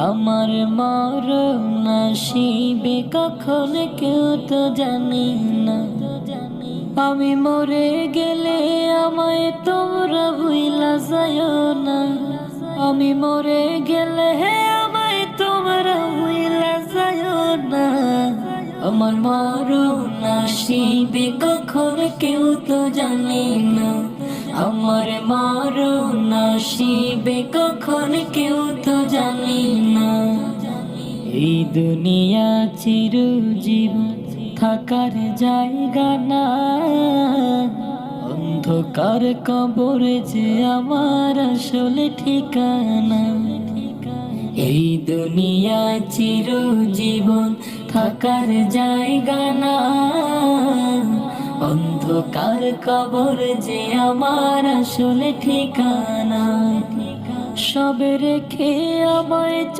আমার মরণ আসিবে কখন কেউ তো জানি না। আমি মরে গেলে আমায় তোমরা ভুইলা যাইও না। আমি মরে গেলে আমায় তোমরা ভুইলা যাইও না। আমার মরণ আসিবে কখন কেউ তো জানি না। আমার মরণ আসিবে কখন কেউ তো জানি না। এই দুনিয়া চিরজীবন থাকার জায়গা না। অন্ধকার কবরে যে আমার আসলে ঠিকানা। এই দুনিয়া চিরজীবন থাকার জায়গা না। অন্ধকার কবর যে আমার আসলে ঠিকানা। সব রেখে আমায়